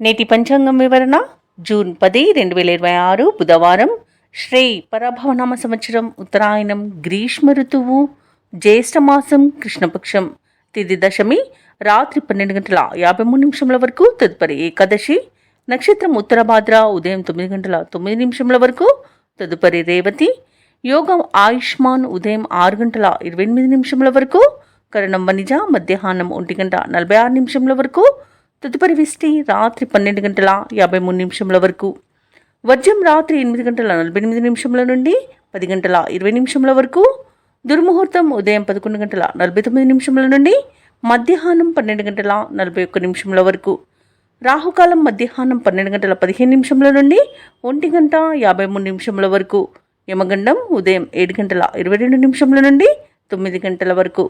నేటి పంచాంగం వివరణ జూన్ 10, 2026 బుధవారం. శ్రీ పరభవనామ సంవత్సరం, ఉత్తరాయణం, గ్రీష్మ ఋతువు, జ్యేష్ఠమాసం, కృష్ణపక్షం. తిథి దశమి రాత్రి 12:53 వరకు. తదుపరి ఏకాదశి. నక్షత్రం ఉత్తరభాద్ర ఉదయం 9:09 వరకు. తదుపరి రేవతి. యోగం ఆయుష్మాన్ ఉదయం 6:28 వరకు. కరణం వనిజ మధ్యాహ్నం 1:46 వరకు. తదుపరి విష్టి రాత్రి 12:53 వరకు. వర్జం రాత్రి 8:48 నుండి 10:20 వరకు. దుర్ముహూర్తం ఉదయం 11:49 నుండి మధ్యాహ్నం 12:41 వరకు. రాహుకాలం మధ్యాహ్నం 12:15 నుండి 1:53 వరకు. యమగండం ఉదయం 7:22 నుండి 9 వరకు.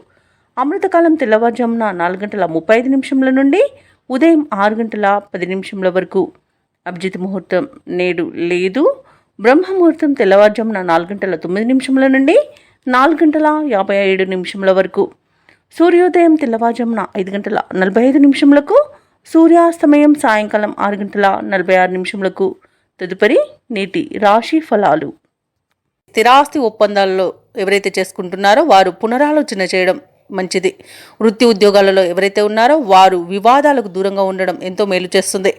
అమృతకాలం తెల్లవారుజామున 4:35 నుండి ఉదయం 6:10 వరకు. అభిజిత్ ముహూర్తం నేడు లేదు. బ్రహ్మముహూర్తం తెల్లవారుజామున 4:09 నుండి 4:57 వరకు. సూర్యోదయం తెల్లవారుజామున 5:45 సూర్యాస్తమయం సాయంకాలం 6:46. తదుపరి నేటి రాశి ఫలాలు. స్థిరాస్తి ఒప్పందాలలో ఎవరైతే చేసుకుంటున్నారో వారు పునరాలోచన చేయడం మంచిది. వృత్తి ఉద్యోగాలలో ఎవరైతే ఉన్నారో వారు వివాదాలకు దూరంగా ఉండడం ఎంతో మేలు చేస్తుంది.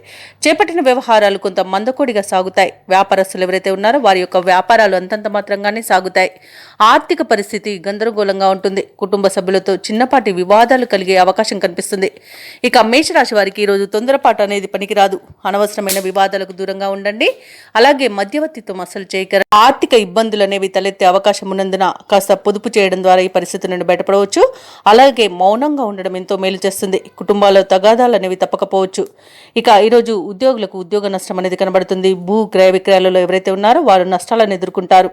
చేపట్టిన వ్యవహారాలు కొంత మందకొడిగా సాగుతాయి. వ్యాపారస్తులు ఎవరైతే ఉన్నారో వారి యొక్క వ్యాపారాలు అంతంత మాత్రంగానే సాగుతాయి. ఆర్థిక పరిస్థితి గందరగోళంగా ఉంటుంది. కుటుంబ సభ్యులతో చిన్నపాటి వివాదాలు కలిగే అవకాశం కనిపిస్తుంది. ఇక మేషరాశి వారికి ఈరోజు తొందరపాటు అనేది పనికిరాదు. అనవసరమైన వివాదాలకు దూరంగా ఉండండి. అలాగే మధ్యవర్తిత్వం అసలు చేయకర. ఆర్థిక ఇబ్బందులు అనేవి తలెత్తే అవకాశం ఉన్నందున కాస్త పొదుపు చేయడం ద్వారా ఈ పరిస్థితి నుండి బయటపడవచ్చు. అలాగే మౌనంగా ఉండడం ఎంతో మేలు చేస్తుంది. కుటుంబాల్లో తగాదాలు అనేవి తప్పకపోవచ్చు. ఇక ఈరోజు ఉద్యోగులకు ఉద్యోగ నష్టం అనేది కనబడుతుంది. భూ క్రయ విక్రయాలలో ఎవరైతే ఉన్నారో వారు నష్టాలను ఎదుర్కొంటారు.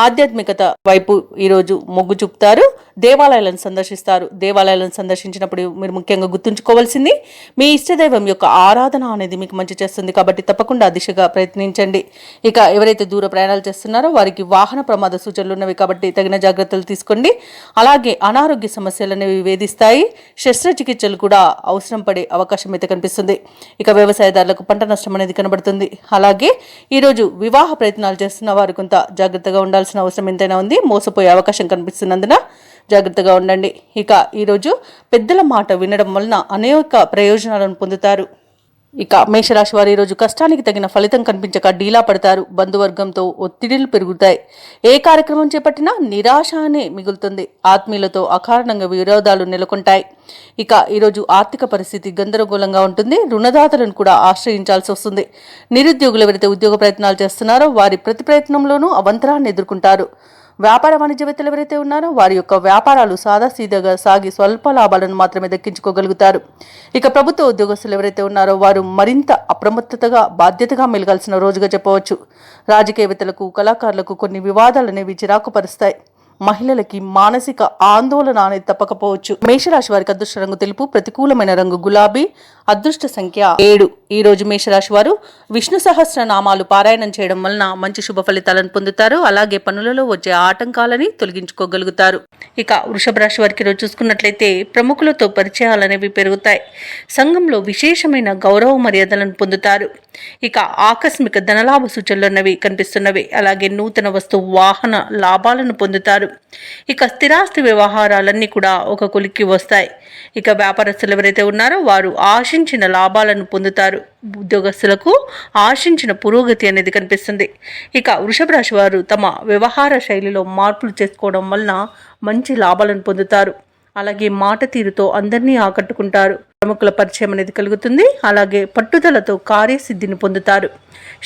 ఆధ్యాత్మికత వైపు ఈరోజు మొగ్గు చూపుతారు. దేవాలయాలను సందర్శిస్తారు. దేవాలయాలను సందర్శించినప్పుడు మీరు ముఖ్యంగా గుర్తుంచుకోవాల్సింది మీ ఇష్టదైవం యొక్క ఆరాధన అనేది మీకు మంచి చేస్తుంది. కాబట్టి తప్పకుండా ఆ దిశగా ప్రయత్నించండి. ఇక ఎవరైతే దూర ప్రయాణాలు చేస్తున్నారో వారికి వాహన ప్రమాద సూచనలు ఉన్నవి కాబట్టి తగిన జాగ్రత్తలు తీసుకోండి. అలాగే అనారోగ్య సమస్యలు అనేవి వేధిస్తాయి. శస్త్రచికిత్సలు కూడా అవసరం పడే అవకాశం అయితే కనిపిస్తుంది. ఇక వ్యవసాయదారులకు పంట నష్టం అనేది కనబడుతుంది. అలాగే ఈరోజు వివాహ ప్రయత్నాలు చేస్తున్న వారు కొంత జాగ్రత్తగా ఉండాల్సిన అవసరం ఎంతైనా ఉంది. మోసపోయే అవకాశం కనిపిస్తున్నందున జాగ్రత్తగా ఉండండి. ఇక ఈరోజు పెద్దల మాట వినడం వలన అనేక ప్రయోజనాలను పొందుతారు. ఇక మేషరాశి వారు ఈరోజు కష్టానికి తగిన ఫలితం కనిపించక డీలా పడతారు. బంధువర్గంతో ఒత్తిడిలు పెరుగుతాయి. ఏ కార్యక్రమం చేపట్టినా నిరాశ అనే మిగులుతుంది. ఆత్మీయులతో అకారణంగా విరోధాలు నెలకొంటాయి. ఇక ఈరోజు ఆర్థిక పరిస్థితి గందరగోళంగా ఉంటుంది. రుణదాతలను కూడా ఆశ్రయించాల్సి వస్తుంది. నిరుద్యోగులు ఎవరైతే ఉద్యోగ ప్రయత్నాలు చేస్తున్నారో వారి ప్రతి ప్రయత్నంలోనూ అవంతరాన్ని ఎదుర్కొంటారు. వ్యాపార వాణిజ్యవేత్తలు ఎవరైతే ఉన్నారో వారి యొక్క వ్యాపారాలు సాదాసీదాగా సాగి స్వల్ప లాభాలను మాత్రమే దక్కించుకోగలుగుతారు. ఇక ప్రభుత్వ ఉద్యోగస్తులు ఎవరైతే ఉన్నారో వారు మరింత అప్రమత్తతగా బాధ్యతగా మెలగాల్సిన రోజుగా చెప్పవచ్చు. రాజకీయవేత్తలకు కళాకారులకు కొన్ని వివాదాలు అనేవి చిరాకు పరుస్తాయి. మహిళలకి మానసిక ఆందోళన అనేది తప్పకపోవచ్చు. మేషరాశి వారికి అదృష్ట రంగు తెలుపు, ప్రతికూలమైన రంగు గులాబీ, అదృష్ట సంఖ్య 7. ఈ రోజు మేషరాశి వారు విష్ణు సహస్రనామాలు పారాయణం చేయడం వలన మంచి శుభ ఫలితాలను పొందుతారు. అలాగే పనులలో వచ్చే ఆటంకాలని తొలగించుకోగలుగుతారు. ఇక వృషభ రాశి వారికి రోజు చూసుకున్నట్లయితే ప్రముఖులతో పరిచయాలు అనేవి పెరుగుతాయి. సంఘంలో విశేషమైన గౌరవ మర్యాదలను పొందుతారు. ఇక ఆకస్మిక ధనలాభ సూచనలు అన్నవి కనిపిస్తున్నవి. అలాగే నూతన వస్తు వాహన లాభాలను పొందుతారు. ఇక స్థిరాస్తి వ్యవహారాలన్నీ కూడా ఒక కొలిక్కి వస్తాయి. ఇక వ్యాపారస్తులు ఎవరైతే ఉన్నారో వారు ఆశించిన లాభాలను పొందుతారు. ఉద్యోగస్తులకు ఆశించిన పురోగతి అనేది కనిపిస్తుంది. ఇక వృషభ రాశి వారు తమ వ్యవహార శైలిలో మార్పులు చేసుకోవడం వలన మంచి లాభాలను పొందుతారు. అలాగే మాట తీరుతో అందరినీ ఆకట్టుకుంటారు. ప్రముఖుల పరిచయం అనేది కలుగుతుంది. అలాగే పట్టుదలతో కార్యసిద్ధిని పొందుతారు.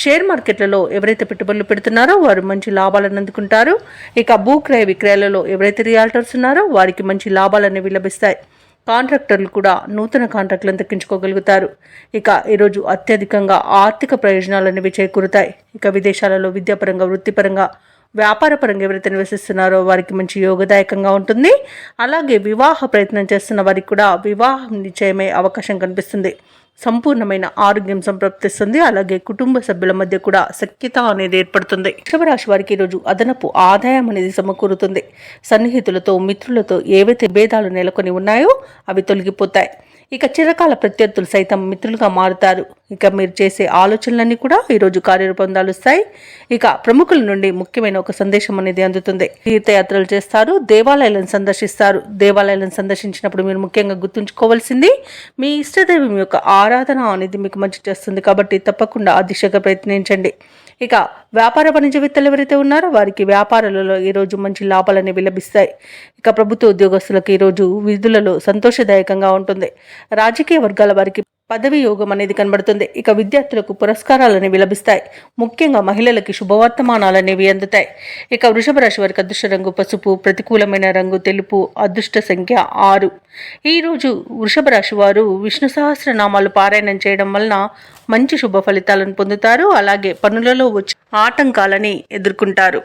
షేర్ మార్కెట్లలో ఎవరైతే పెట్టుబడులు పెడుతున్నారో వారు మంచి లాభాలను అందుకుంటారు. ఇక భూక్రయ విక్రయాలలో ఎవరైతే రియాల్టర్స్ ఉన్నారో వారికి మంచి లాభాలు అనేవి లభిస్తాయి. కాంట్రాక్టర్లు కూడా నూతన కాంట్రాక్టులను దక్కించుకోగలుగుతారు. ఇక ఈరోజు అత్యధికంగా ఆర్థిక ప్రయోజనాలు అనేవి చేకూరుతాయి. ఇక విదేశాలలో విద్యాపరంగా, వృత్తిపరంగా, వ్యాపారపరంగా ఎవరైతే నివసిస్తున్నారో వారికి మంచి యోగదాయకంగా ఉంటుంది. అలాగే వివాహ ప్రయత్నం చేస్తున్న వారికి కూడా వివాహం నిశ్చయమయ్యే అవకాశం కనిపిస్తుంది. సంపూర్ణమైన ఆరోగ్యం సంప్రాప్తిస్తుంది. అలాగే కుటుంబ సభ్యుల మధ్య కూడా సఖ్యత అనేది ఏర్పడుతుంది. వృషభరాశి వారికి ఈరోజు అదనపు ఆదాయం అనేది సమకూరుతుంది. సన్నిహితులతో, మిత్రులతో ఏవైతే భేదాలు నెలకొని ఉన్నాయో అవి తొలగిపోతాయి. ఇక చిరకాల ప్రత్యర్థులు సైతం మిత్రులుగా మారుతారు. ఇక మీరు చేసే ఆలోచనలన్నీ కూడా ఈరోజు కార్యరూపం దాలుస్తాయి. ఇక ప్రముఖుల నుండి ముఖ్యమైన ఒక సందేశం అనేది అందుతుంది. తీర్థయాత్రలు చేస్తారు, దేవాలయాలను సందర్శిస్తారు. దేవాలయాలను సందర్శించినప్పుడు మీరు ముఖ్యంగా గుర్తుంచుకోవాల్సింది మీ ఇష్టదైవం యొక్క ఆరాధన అనేది మీకు మంచి చేస్తుంది. కాబట్టి తప్పకుండా ఆ దిశగా ప్రయత్నించండి. ఇక వ్యాపార వాణిజ్యవేత్తలు ఎవరైతే ఉన్నారో వారికి వ్యాపారాలలో ఈరోజు మంచి లాభాలు అనేవి లభిస్తాయి. ఇక ప్రభుత్వ ఉద్యోగస్తులకు ఈరోజు విధులలో సంతోషదాయకంగా ఉంటుంది. రాజకీయ వర్గాల వారికి పదవి యోగం అనేది కనబడుతుంది. ఇక విద్యార్థులకు పురస్కారాలు అనేవి లభిస్తాయి. ముఖ్యంగా మహిళలకి శుభవర్తమానాలు అనేవి అందుతాయి. ఇక వృషభ రాశి వారికి అదృష్ట రంగు పసుపు, ప్రతికూలమైన రంగు తెలుపు, అదృష్ట సంఖ్య 6. ఈరోజు వృషభ రాశి వారు విష్ణు సహస్రనామాలు పారాయణం చేయడం వలన మంచి శుభ ఫలితాలను పొందుతారు. అలాగే పనులలో వచ్చే ఆటంకాలని ఎదుర్కొంటారు.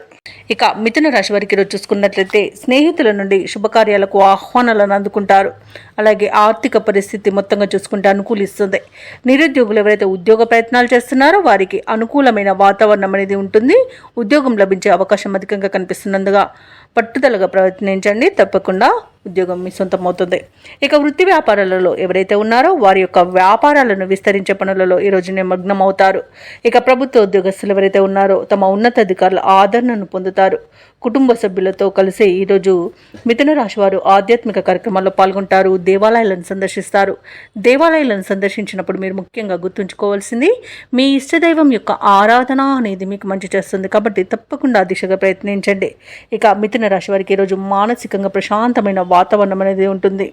ఇక మిథున రాశి వారికి ఈరోజు చూసుకున్నట్లయితే స్నేహితుల నుండి శుభకార్యాలకు ఆహ్వానాలను అందుకుంటారు. అలాగే ఆర్థిక పరిస్థితి మొత్తంగా చూసుకుంటే అనుకూలిస్తుంది. నిరుద్యోగులు ఎవరైతే ఉద్యోగ ప్రయత్నాలు చేస్తున్నారో వారికి అనుకూలమైన వాతావరణం అనేది ఉంటుంది. ఉద్యోగం లభించే అవకాశం అధికంగా కనిపిస్తున్నందుగా పట్టుదలగా ప్రయత్నించండి. తప్పకుండా ఉద్యోగం మీ సొంతం అవుతుంది. ఇక వృత్తి వ్యాపారాలలో ఎవరైతే ఉన్నారో వారి యొక్క వ్యాపారాలను విస్తరించే పనులలో ఈరోజు నిమగ్నం అవుతారు. ఇక ప్రభుత్వ ఉద్యోగస్తులు ఎవరైతే ఉన్నారో తమ ఉన్నతాధికారుల ఆదరణను పొందుతారు. కుటుంబ సభ్యులతో కలిసి ఈరోజు మిథున రాశి వారు ఆధ్యాత్మిక కార్యక్రమాల్లో పాల్గొంటారు. దేవాలయాలను సందర్శిస్తారు. దేవాలయాలను సందర్శించినప్పుడు మీరు ముఖ్యంగా గుర్తుంచుకోవాల్సింది మీ ఇష్టదైవం యొక్క ఆరాధన అనేది మీకు మంచి చేస్తుంది. కాబట్టి తప్పకుండా ఆ దిశగా ప్రయత్నించండి. ఇక మిథున రాశి వారికి ఈరోజు మానసికంగా ప్రశాంతమైన వాతావరణం అనేది ఉంటుంది.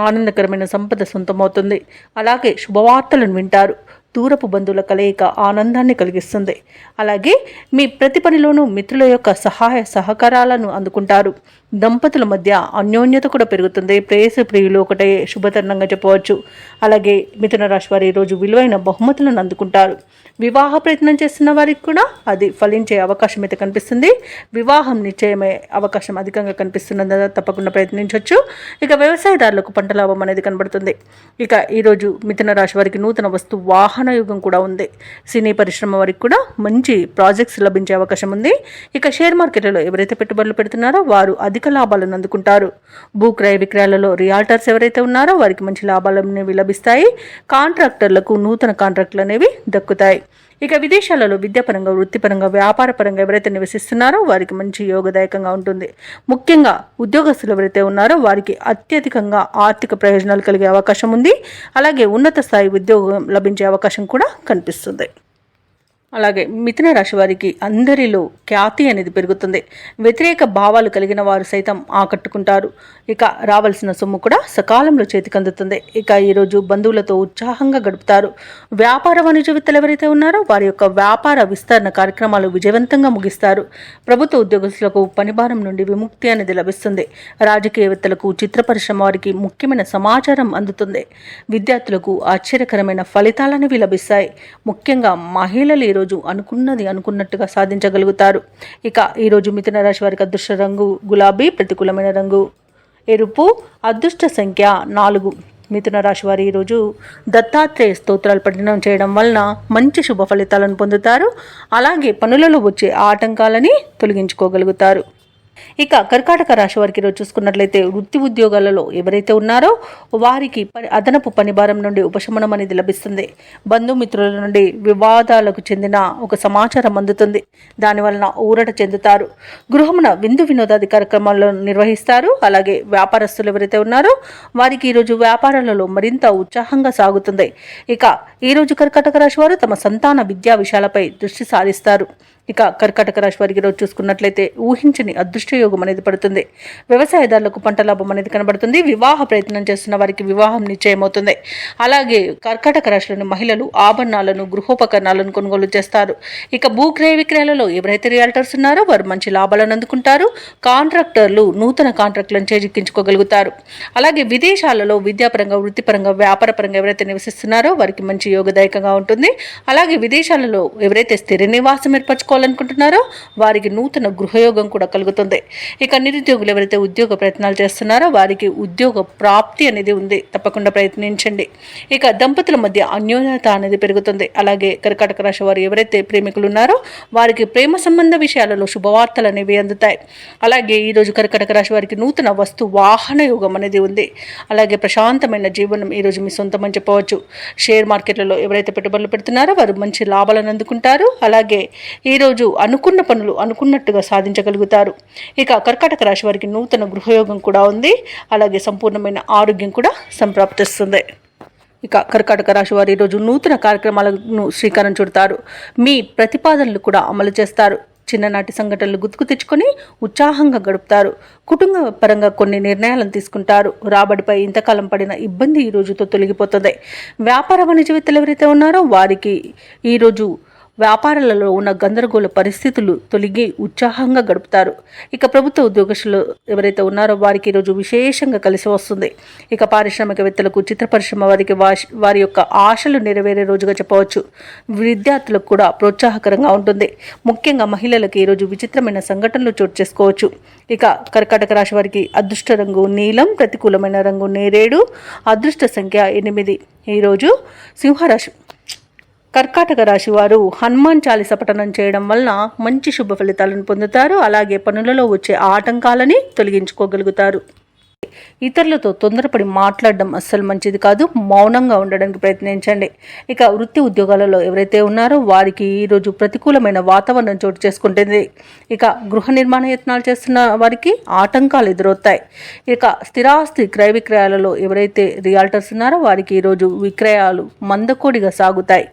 ఆనందకరమైన సంపద సొంతమవుతుంది. అలాగే శుభవార్తలను వింటారు. దూరపు బంధువుల కలయిక ఆనందాన్ని కలిగిస్తుంది. అలాగే మీ ప్రతి పనిలోనూ మిత్రుల యొక్క సహాయ సహకారాలను అందుకుంటారు. దంపతుల మధ్య అన్యోన్యత కూడా పెరుగుతుంది. ప్రేయసి ప్రియులు ఒకటే శుభతరుణంగా చెప్పవచ్చు. అలాగే మిథున రాశి వారు ఈరోజు విలువైన బహుమతులను అందుకుంటారు. వివాహ ప్రయత్నం చేస్తున్న వారికి కూడా అది ఫలించే అవకాశం అయితే కనిపిస్తుంది. వివాహం నిశ్చయమయ్యే అవకాశం అధికంగా కనిపిస్తున్నదా తప్పకుండా ప్రయత్నించవచ్చు. ఇక వ్యవసాయదారులకు పంట లాభం అనేది కనబడుతుంది. ఇక ఈరోజు మిథున రాశి వారికి నూతన వస్తు వాహన యుగం కూడా ఉంది. సినీ పరిశ్రమ వారికి కూడా మంచి ప్రాజెక్ట్స్ లభించే అవకాశం ఉంది. ఇక షేర్ మార్కెట్లలో ఎవరైతే పెట్టుబడులు పెడుతున్నారో వారు అధిక లాభాలను అందుకుంటారు. భూక్రయ విక్రయాలలో రియాల్టర్స్ ఎవరైతే ఉన్నారో వారికి మంచి లాభాలు అనేవి లభిస్తాయి. కాంట్రాక్టర్లకు నూతన కాంట్రాక్టులు అనేవి దక్కుతాయి. ఇక విదేశాలలో విద్యాపరంగా, వృత్తిపరంగా, వ్యాపారపరంగా ఎవరైతే నివసిస్తున్నారో వారికి మంచి యోగదాయకంగా ఉంటుంది. ముఖ్యంగా ఉద్యోగస్తులు ఎవరైతే ఉన్నారో వారికి అత్యధికంగా ఆర్థిక ప్రయోజనాలు కలిగే అవకాశం ఉంది. అలాగే ఉన్నత స్థాయి ఉద్యోగం లభించే అవకాశం కూడా కనిపిస్తుంది. అలాగే మిథున రాశి వారికి అందరిలో ఖ్యాతి అనేది పెరుగుతుంది. వ్యతిరేక భావాలు కలిగిన వారు సైతం ఆకట్టుకుంటారు. ఇక రావాల్సిన సొమ్ము కూడా సకాలంలో చేతికి అందుతుంది. ఇక ఈరోజు బంధువులతో ఉత్సాహంగా గడుపుతారు. వ్యాపార వాణిజ్యవేత్తలు ఎవరైతే ఉన్నారో వారి యొక్క వ్యాపార విస్తరణ కార్యక్రమాలు విజయవంతంగా ముగిస్తారు. ప్రభుత్వ ఉద్యోగస్తులకు పనిభారం నుండి విముక్తి అనేది లభిస్తుంది. రాజకీయవేత్తలకు, చిత్ర పరిశ్రమ వారికి ముఖ్యమైన సమాచారం అందుతుంది. విద్యార్థులకు ఆశ్చర్యకరమైన ఫలితాలనేవి లభిస్తాయి. ముఖ్యంగా మహిళలు ఈరోజు అనుకున్నది అనుకున్నట్టుగా సాధించగలుగుతారు. ఇక ఈరోజు మిథున రాశి వారికి అదృష్ట రంగు గులాబీ, ప్రతికూలమైన రంగు ఎరుపు, అదృష్ట సంఖ్య 4. మిథున రాశి వారు ఈరోజు దత్తాత్రేయ స్తోత్రాలు పఠనం చేయడం వలన మంచి శుభ ఫలితాలను పొందుతారు. అలాగే పనులలో వచ్చే ఆటంకాలని తొలగించుకోగలుగుతారు. ఇక కర్కాటక రాశి వారికి ఈరోజు చూసుకున్నట్లయితే వృత్తి ఉద్యోగాలలో ఎవరైతే ఉన్నారో వారికి అదనపు పనిభారం నుండి ఉపశమనం అనేది లభిస్తుంది. బంధుమిత్రుల నుండి వివాదాలకు చెందిన ఒక సమాచారం అందుతుంది. దానివలన ఊరట చెందుతారు. గృహమున విందు వినోదాది కార్యక్రమాలను నిర్వహిస్తారు. అలాగే వ్యాపారస్తులు ఎవరైతే ఉన్నారో వారికి ఈరోజు వ్యాపారాలలో మరింత ఉత్సాహంగా సాగుతుంది. ఇక ఈరోజు కర్కాటక రాశి వారు తమ సంతాన విద్యా విషయాలపై దృష్టి సారిస్తారు. ఇక కర్కాటక రాశి వారికి ఈరోజు చూసుకున్నట్లయితే ఊహించని అదృష్ట యోగం అనేది పడుతుంది. వ్యవసాయదారులకు పంట లాభం అనేది కనబడుతుంది. వివాహ ప్రయత్నం చేస్తున్న వారికి వివాహం నిశ్చయమవుతుంది. అలాగే కర్కాటక రాశిలోని మహిళలు ఆభరణాలను, గృహోపకరణాలను కొనుగోలు చేస్తారు. ఇక భూక్రయ విక్రయాలలో ఎవరైతే రియాల్టర్స్ ఉన్నారో వారు మంచి లాభాలను అందుకుంటారు. కాంట్రాక్టర్లు నూతన కాంట్రాక్టులను చేజిక్కించుకోగలుగుతారు. అలాగే విదేశాలలో విద్యాపరంగా, వృత్తిపరంగా, వ్యాపారపరంగా ఎవరైతే నివసిస్తున్నారో వారికి మంచి యోగదాయకంగా ఉంటుంది. అలాగే విదేశాలలో ఎవరైతే స్థిర నివాసం ఏర్పరచుకో చేసుకోవాలనుకుంటున్నారో వారికి నూతన గృహయోగం కూడా కలుగుతుంది. ఇక నిరుద్యోగులు ఎవరైతే ఉద్యోగ ప్రయత్నాలు చేస్తున్నారో వారికి ఉద్యోగ ప్రాప్తి అనేది ఉంది, తప్పకుండా ప్రయత్నించండి. ఇక దంపతుల మధ్య అన్యోన్యత అనేది పెరుగుతుంది. అలాగే కర్కాటక రాశి వారు ఎవరైతే ప్రేమికులు ఉన్నారో వారికి ప్రేమ సంబంధ విషయాలలో శుభవార్తలు అనేవి అందుతాయి. అలాగే ఈరోజు కర్కాటక రాశి వారికి నూతన వస్తు వాహన యోగం అనేది ఉంది. అలాగే ప్రశాంతమైన జీవనం ఈరోజు మీ సొంతమని చెప్పవచ్చు. షేర్ మార్కెట్లలో ఎవరైతే పెట్టుబడులు పెడుతున్నారో వారు మంచి లాభాలను అందుకుంటారు. అలాగే ఈరోజు అనుకున్న పనులు అనుకున్నట్టుగా సాధించగలుగుతారు. ఇక కర్కాటక రాశి వారికి నూతన గృహయోగం కూడా ఉంది. అలాగే సంపూర్ణమైన ఆరోగ్యం కూడా సంప్రాప్తిస్తుంది. ఇక కర్కాటక రాశి వారు ఈరోజు నూతన కార్యక్రమాలను శ్రీకారం చుడతారు. మీ ప్రతిపాదనలు కూడా అమలు చేస్తారు. చిన్ననాటి సంఘటనలు గుర్తుకు తెచ్చుకొని ఉత్సాహంగా గడుపుతారు. కుటుంబ పరంగా కొన్ని నిర్ణయాలను తీసుకుంటారు. రాబడిపై ఇంతకాలం పడిన ఇబ్బంది ఈ రోజుతో తొలగిపోతుంది. వ్యాపార వాణిజ్యవేత్తలు ఎవరైతే ఉన్నారో వారికి ఈరోజు వ్యాపారాలలో ఉన్న గందరగోళ పరిస్థితులు తొలగి ఉత్సాహంగా గడుపుతారు. ఇక ప్రభుత్వ ఉద్యోగస్తులు ఎవరైతే ఉన్నారో వారికి ఈరోజు విశేషంగా కలిసి వస్తుంది. ఇక పారిశ్రామికవేత్తలకు, చిత్ర పరిశ్రమ వారికి వారి యొక్క ఆశలు నెరవేరే రోజుగా చెప్పవచ్చు. విద్యార్థులకు కూడా ప్రోత్సాహకరంగా ఉంటుంది. ముఖ్యంగా మహిళలకు ఈరోజు విచిత్రమైన సంఘటనలు చోటు చేసుకోవచ్చు. ఇక కర్కాటక రాశి వారికి అదృష్ట రంగు నీలం, ప్రతికూలమైన రంగు నేరేడు, అదృష్ట సంఖ్య 8. ఈరోజు సింహరాశి కర్కాటక రాశి వారు హనుమాన్ చాలీస పఠనం చేయడం వలన మంచి శుభ ఫలితాలను పొందుతారు. అలాగే పనులలో వచ్చే ఆటంకాలని తొలగించుకోగలుగుతారు. ఇతరులతో తొందరపడి మాట్లాడడం అస్సలు మంచిది కాదు. మౌనంగా ఉండడానికి ప్రయత్నించండి. ఇక వృత్తి ఉద్యోగాలలో ఎవరైతే ఉన్నారో వారికి ఈరోజు ప్రతికూలమైన వాతావరణం చోటు చేసుకుంటుంది. ఇక గృహ నిర్మాణ యత్నాలు చేస్తున్న వారికి ఆటంకాలు ఎదురవుతాయి. ఇక స్థిరాస్తి క్రయ విక్రయాలలో ఎవరైతే రియాల్టర్స్ ఉన్నారో వారికి ఈరోజు విక్రయాలు మందకోడిగా సాగుతాయి.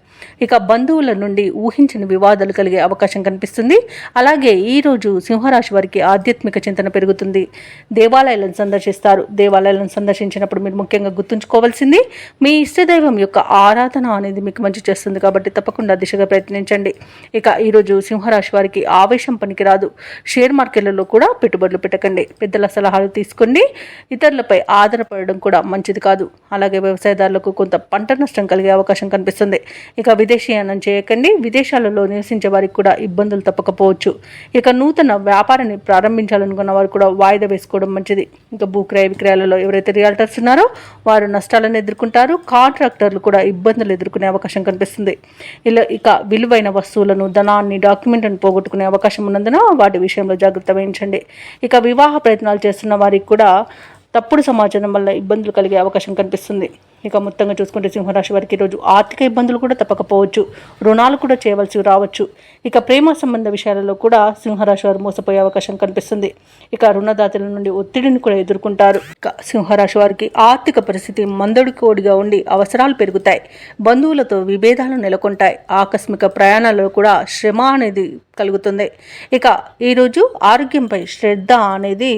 ఇక బంధువుల నుండి ఊహించని వివాదాలు కలిగే అవకాశం కనిపిస్తుంది. అలాగే ఈరోజు సింహరాశి వారికి ఆధ్యాత్మిక చింతన పెరుగుతుంది. దేవాలయాలను సందర్శిస్తారు. దేవాలయాలను సందర్శించినప్పుడు మీరు ముఖ్యంగా గుర్తుంచుకోవాల్సింది మీ ఇష్టదైవం యొక్క ఆరాధన అనేది మీకు మంచి చేస్తుంది. కాబట్టి తప్పకుండా దిశగా ప్రయత్నించండి. ఇక ఈరోజు సింహరాశి వారికి ఆవేశం పనికిరాదు. షేర్ మార్కెట్లలో కూడా పెట్టుబడులు పెట్టకండి. పెద్దల సలహాలు తీసుకోండి. ఇతరులపై ఆధారపడడం కూడా మంచిది కాదు. అలాగే వ్యవసాయదారులకు కొంత పంట నష్టం కలిగే అవకాశం కనిపిస్తుంది. ఇక విదేశీయానం చేయకండి. విదేశాలలో నివసించే వారికి కూడా ఇబ్బందులు తప్పకపోవచ్చు. ఇక నూతన వ్యాపారాన్ని ప్రారంభించాలనుకున్న వారు కూడా వాయిదా వేసుకోవడం మంచిది. ఇక భూక్రయ విక్రయాలలో ఎవరైతే రియాల్టర్స్ ఉన్నారో వారు నష్టాలను ఎదుర్కొంటారు. కాంట్రాక్టర్లు కూడా ఇబ్బందులు ఎదుర్కొనే అవకాశం కనిపిస్తుంది. ఇక విలువైన వస్తువులను, ధనాన్ని, డాక్యుమెంట్లను పోగొట్టుకునే అవకాశం ఉన్నందున వాటి విషయంలో జాగ్రత్త వహించండి. ఇక వివాహ ప్రయత్నాలు చేస్తున్న వారికి కూడా తప్పుడు సమాచారం వల్ల ఇబ్బందులు కలిగే అవకాశం కనిపిస్తుంది. ఇక మొత్తంగా చూసుకుంటే సింహరాశి వారికి ఈరోజు ఆర్థిక ఇబ్బందులు కూడా తప్పకపోవచ్చు. రుణాలు కూడా చేయవలసి రావచ్చు. ఇక ప్రేమ సంబంధ విషయాలలో కూడా సింహరాశి వారు మోసపోయే అవకాశం కనిపిస్తుంది. ఇక రుణదాతల నుండి ఒత్తిడిని కూడా ఎదుర్కొంటారు. ఇక సింహరాశి వారికి ఆర్థిక పరిస్థితి మందడికోడిగా ఉండి అవసరాలు పెరుగుతాయి. బంధువులతో విభేదాలు నెలకొంటాయి. ఆకస్మిక ప్రయాణాలలో కూడా శ్రమ అనేది కలుగుతుంది. ఇక ఈరోజు ఆరోగ్యంపై శ్రద్ధ అనేది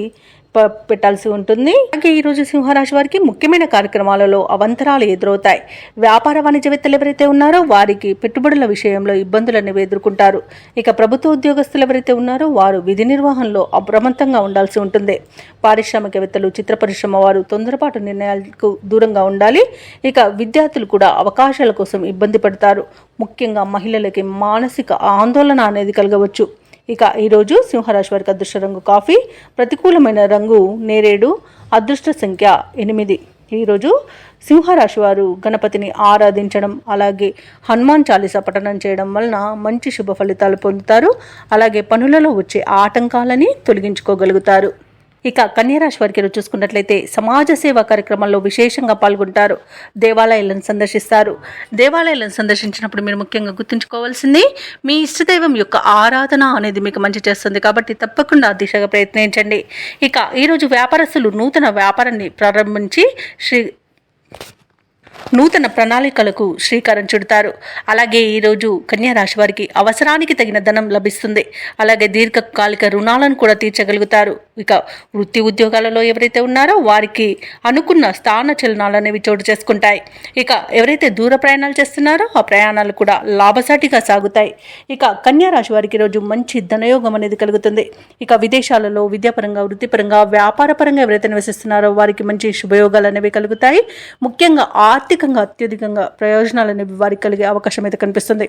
పెట్టాల్సి ఉంటుంది. అలాగే ఈరోజు సింహరాశి వారికి ముఖ్యమైన కార్యక్రమాలలో అవంతరాలు ఎదురవుతాయి. వ్యాపార వాణిజ్యవేత్తలు ఎవరైతే ఉన్నారో వారికి పెట్టుబడుల విషయంలో ఇబ్బందులు అనేవి ఎదుర్కొంటారు. ఇక ప్రభుత్వ ఉద్యోగస్తులు ఎవరైతే ఉన్నారో వారు విధి నిర్వహణలో అప్రమత్తంగా ఉండాల్సి ఉంటుంది. పారిశ్రామికవేత్తలు, చిత్ర పరిశ్రమ వారు తొందరపాటు నిర్ణయాలకు దూరంగా ఉండాలి. ఇక విద్యార్థులు కూడా అవకాశాల కోసం ఇబ్బంది పడతారు. ముఖ్యంగా మహిళలకి మానసిక ఆందోళన అనేది కలగవచ్చు. ఇక ఈరోజు సింహరాశి వారికి అదృష్ట రంగు కాఫీ, ప్రతికూలమైన రంగు నేరేడు, అదృష్ట సంఖ్య 8. ఈరోజు సింహరాశి వారు గణపతిని ఆరాధించడం, అలాగే హనుమాన్ చాలీసా పఠనం చేయడం వలన మంచి శుభ ఫలితాలు పొందుతారు. అలాగే పనులలో వచ్చే ఆటంకాలని తొలగించుకోగలుగుతారు. ఇక కన్యరాశి వారికి చూసుకున్నట్లయితే సమాజ సేవా కార్యక్రమాల్లో విశేషంగా పాల్గొంటారు. దేవాలయాలను సందర్శిస్తారు. దేవాలయాలను సందర్శించినప్పుడు మీరు ముఖ్యంగా గుర్తుంచుకోవాల్సింది మీ ఇష్టదైవం యొక్క ఆరాధన అనేది మీకు మంచి చేస్తుంది. కాబట్టి తప్పకుండా దిశగా ప్రయత్నించండి. ఇక ఈరోజు వ్యాపారస్తులు నూతన వ్యాపారాన్ని ప్రారంభించి నూతన ప్రణాళికలకు శ్రీకారం చుడతారు. అలాగే ఈరోజు కన్యారాశి వారికి అవసరానికి తగిన ధనం లభిస్తుంది. అలాగే దీర్ఘకాలిక రుణాలను కూడా తీర్చగలుగుతారు. ఇక వృత్తి ఉద్యోగాలలో ఎవరైతే ఉన్నారో వారికి అనుకున్న స్థాన చలనాలు అనేవి చోటు చేసుకుంటాయి. ఇక ఎవరైతే దూర ప్రయాణాలు చేస్తున్నారో ఆ ప్రయాణాలు కూడా లాభసాటిగా సాగుతాయి. ఇక కన్యా రాశి వారికి ఈరోజు మంచి ధనయోగం అనేది కలుగుతుంది. ఇక విదేశాలలో విద్యాపరంగా, వృత్తిపరంగా, వ్యాపారపరంగా ఎవరైతే నివసిస్తున్నారో వారికి మంచి శుభయోగాలు అనేవి కలుగుతాయి. ముఖ్యంగా ఆర్థికంగా అత్యధికంగా ప్రయోజనాలు అనేవి వారికి కలిగే అవకాశం అయితే కనిపిస్తుంది.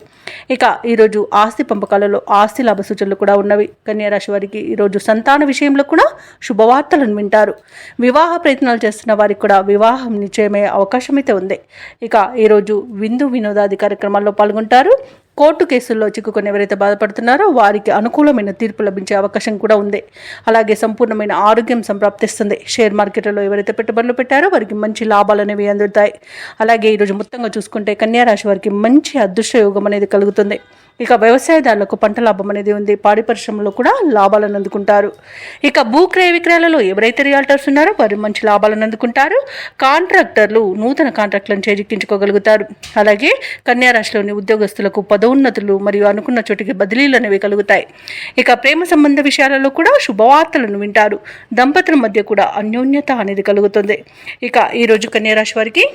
ఇక ఈరోజు ఆస్తి పంపకాలలో ఆస్తి లాభ సూచనలు కూడా ఉన్నవి. కన్యా రాశి వారికి ఈరోజు సంతాన విషయంలో కూడా శుభవార్తలను వింటారు. వివాహ ప్రయత్నాలు చేస్తున్న వారికి కూడా వివాహం నిశ్చయమయ్యే అవకాశం అయితే ఉంది. ఇక ఈరోజు విందు వినోదాది కార్యక్రమాల్లో పాల్గొంటారు. కోర్టు కేసుల్లో చిక్కుకొని ఎవరైతే బాధపడుతున్నారో వారికి అనుకూలమైన తీర్పు లభించే అవకాశం కూడా ఉంది. అలాగే సంపూర్ణమైన ఆరోగ్యం సంప్రాప్తిస్తుంది. షేర్ మార్కెట్లో ఎవరైతే పెట్టుబడులు పెట్టారో వారికి మంచి లాభాలు అనేవి అందుతాయి. అలాగే ఈరోజు మొత్తంగా చూసుకుంటే కన్యా రాశి వారికి మంచి అదృష్ట యోగం అనేది కలుగుతుంది. ఇక వ్యవసాయదారులకు పంట లాభం అనేది ఉంది. పాడి పరిశ్రమలో కూడా లాభాలను అందుకుంటారు. ఇక భూక్రయ విక్రయాలలో ఎవరైతే రియాల్టర్స్ ఉన్నారో వారు మంచి లాభాలను అందుకుంటారు. కాంట్రాక్టర్లు నూతన కాంట్రాక్టులను చేజిక్కించుకోగలుగుతారు. అలాగే కన్యా రాశిలోని ఉద్యోగస్తులకు పదోన్నతులు మరియు అనుకున్న చోటికి బదిలీలు అనేవి కలుగుతాయి. ఇక ప్రేమ సంబంధ విషయాలలో కూడా శుభవార్తలను వింటారు. దంపతుల మధ్య కూడా అన్యోన్యత అనేది కలుగుతుంది. ఇక ఈరోజు కన్యా రాశి వారికి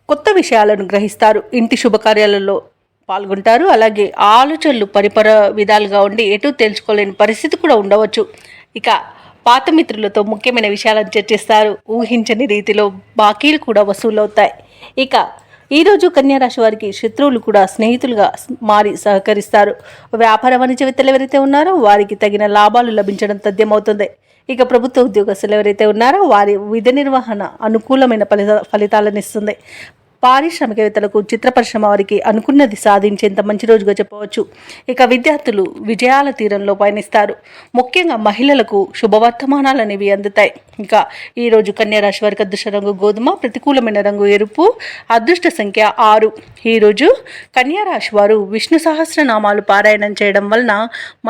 కొత్త విషయాలను గ్రహిస్తారు. ఇంటి శుభకార్యాలలో పాల్గొంటారు. అలాగే ఆలోచనలు పరిపర విధాలుగా ఉండి ఎటు తెలుసుకోలేని పరిస్థితి కూడా ఉండవచ్చు. ఇక పాత మిత్రులతో ముఖ్యమైన విషయాలను చర్చిస్తారు. ఊహించని రీతిలో బాకీలు కూడా వసూలవుతాయి. ఇక ఈరోజు కన్యా రాశి వారికి శత్రువులు కూడా స్నేహితులుగా మారి సహకరిస్తారు. వ్యాపార వాణిజ్యవేత్తలు ఎవరైతే ఉన్నారో వారికి తగిన లాభాలు లభించడం తథ్యమవుతుంది. ఇక ప్రభుత్వ ఉద్యోగస్తులు ఎవరైతే ఉన్నారో వారి విధి నిర్వహణ అనుకూలమైన ఫలితాలను ఇస్తుంది. పారిశ్రామికవేత్తలకు చిత్ర పరిశ్రమ వారికి అనుకున్నది సాధించేంత మంచి రోజుగా చెప్పవచ్చు. ఇక విద్యార్థులు విజయాల తీరంలో పయనిస్తారు. ముఖ్యంగా మహిళలకు శుభవర్తమానాలు అనేవి అందుతాయి. ఇక ఈరోజు కన్యా రాశి వారికి అదృష్ట రంగు గోధుమ, ప్రతికూలమైన రంగు ఎరుపు, అదృష్ట సంఖ్య 6. ఈరోజు కన్యా రాశి వారు విష్ణు సహస్రనామాలు పారాయణం చేయడం వలన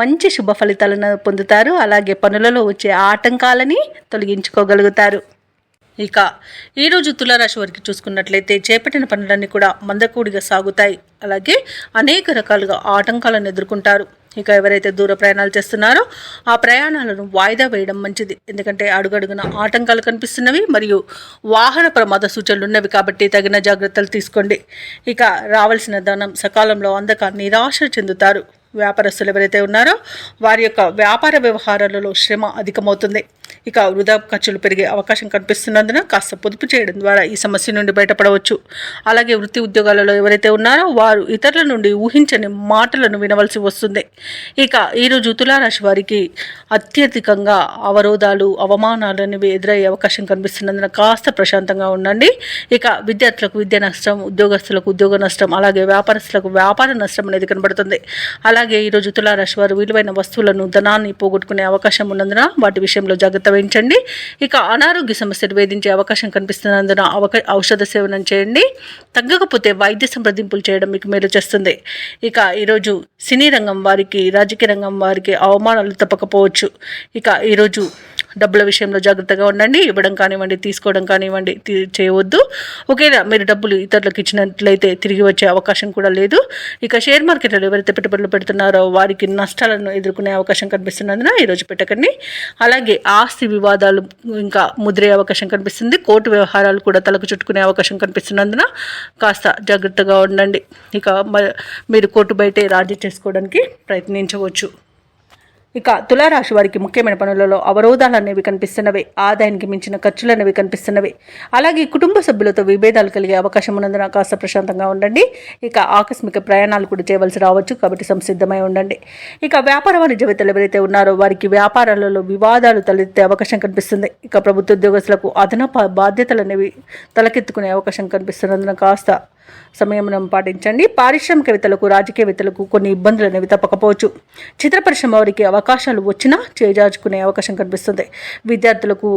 మంచి శుభ ఫలితాలను పొందుతారు. అలాగే పనులలో వచ్చే ఆటంకాలని తొలగించుకోగలుగుతారు. ఇక ఈరోజు తులారాశి వారికి చూసుకున్నట్లయితే చేపట్టిన పనులన్నీ కూడా మందకూడిగా సాగుతాయి. అలాగే అనేక రకాలుగా ఆటంకాలను ఎదుర్కొంటారు. ఇక ఎవరైతే దూర ప్రయాణాలు చేస్తున్నారో ఆ ప్రయాణాలను వాయిదా వేయడం మంచిది. ఎందుకంటే అడుగడుగున ఆటంకాలు కనిపిస్తున్నవి మరియు వాహన ప్రమాద సూచనలు ఉన్నవి కాబట్టి తగిన జాగ్రత్తలు తీసుకోండి. ఇక రావాల్సిన ధనం సకాలంలో అందక నిరాశ చెందుతారు. వ్యాపారస్తులు ఎవరైతే ఉన్నారో వారి యొక్క వ్యాపార వ్యవహారాలలో శ్రమ అధికమవుతుంది. ఇక వృధా ఖర్చులు పెరిగే అవకాశం కనిపిస్తున్నందున కాస్త పొదుపు చేయడం ద్వారా ఈ సమస్య నుండి బయటపడవచ్చు. అలాగే వృత్తి ఉద్యోగాలలో ఎవరైతే ఉన్నారో వారు ఇతరుల నుండి ఊహించని మాటలను వినవలసి వస్తుంది. ఇక ఈరోజు తులారాశి వారికి అత్యధికంగా అవరోధాలు, అవమానాలు అనేవి ఎదురయ్యే అవకాశం కనిపిస్తున్నందున కాస్త ప్రశాంతంగా ఉండండి. ఇక విద్యార్థులకు విద్య నష్టం, ఉద్యోగస్తులకు ఉద్యోగ నష్టం, అలాగే వ్యాపారస్తులకు వ్యాపార నష్టం అనేది కనబడుతుంది. అలాగే ఈరోజు తులారాశి వారు విలువైన వస్తువులను, ధనాన్ని పోగొట్టుకునే అవకాశం ఉన్నందున వాటి విషయంలో జాగ్రత్త వహించండి. ఇక అనారోగ్య సమస్యలు వేధించే అవకాశం కనిపిస్తున్నందున ఔషధ సేవనం చేయండి. తగ్గకపోతే వైద్య సంప్రదింపులు చేయడం మీకు మేలు చేస్తుంది. ఇక ఈరోజు సినీ రంగం వారికి, రాజకీయ రంగం వారికి అవమానాలు తప్పకపోవచ్చు. ఇక ఈరోజు డబ్బుల విషయంలో జాగ్రత్తగా ఉండండి. ఇవ్వడం కానివ్వండి, తీసుకోవడం కానివ్వండి చేయవద్దు. ఒకేలా మీరు డబ్బులు ఇతరులకు ఇచ్చినట్లయితే తిరిగి వచ్చే అవకాశం కూడా లేదు. ఇక షేర్ మార్కెట్లో ఎవరైతే పెట్టుబడులు పెడుతున్నారో వారికి నష్టాలను ఎదుర్కొనే అవకాశం కనిపిస్తున్నందున ఈరోజు పెట్టకండి. అలాగే ఆస్తి వివాదాలు ఇంకా ముదిరే అవకాశం కనిపిస్తుంది. కోర్టు వ్యవహారాలు కూడా తలకు చుట్టుకునే అవకాశం కనిపిస్తున్నందున కాస్త జాగ్రత్తగా ఉండండి. ఇక మీరు కోర్టు బయటే రాజీ చేసుకోవడానికి ప్రయత్నించవచ్చు. ఇక తులారాశి వారికి ముఖ్యమైన పనులలో అవరోధాలు అనేవి కనిపిస్తున్నవి. ఆదాయానికి మించిన ఖర్చులు అనేవి కనిపిస్తున్నవి. అలాగే కుటుంబ సభ్యులతో విభేదాలు కలిగే అవకాశం ఉన్నందున కాస్త ప్రశాంతంగా ఉండండి. ఇక ఆకస్మిక ప్రయాణాలు కూడా చేయవలసి రావచ్చు కాబట్టి సంసిద్ధమై ఉండండి. ఇక వ్యాపార వాణిజ్యవేత్తలు ఎవరైతే ఉన్నారో వారికి వ్యాపారాలలో వివాదాలు తలెత్తే అవకాశం కనిపిస్తుంది. ఇక ప్రభుత్వ ఉద్యోగస్తులకు అదనపు బాధ్యతలు అనేవి తలకెత్తుకునే అవకాశం కనిపిస్తున్నందున కాస్త సంయమనం పాటించండి. పారిశ్రామికవేత్తలకు, రాజకీయవేత్తలకు కొన్ని ఇబ్బందులు అనేవి తప్పకపోవచ్చు. చిత్ర పరిశ్రమ వారికి అవకాశాలు వచ్చినా చేజార్చుకునే అవకాశం కనిపిస్తుంది. విద్యార్థులకు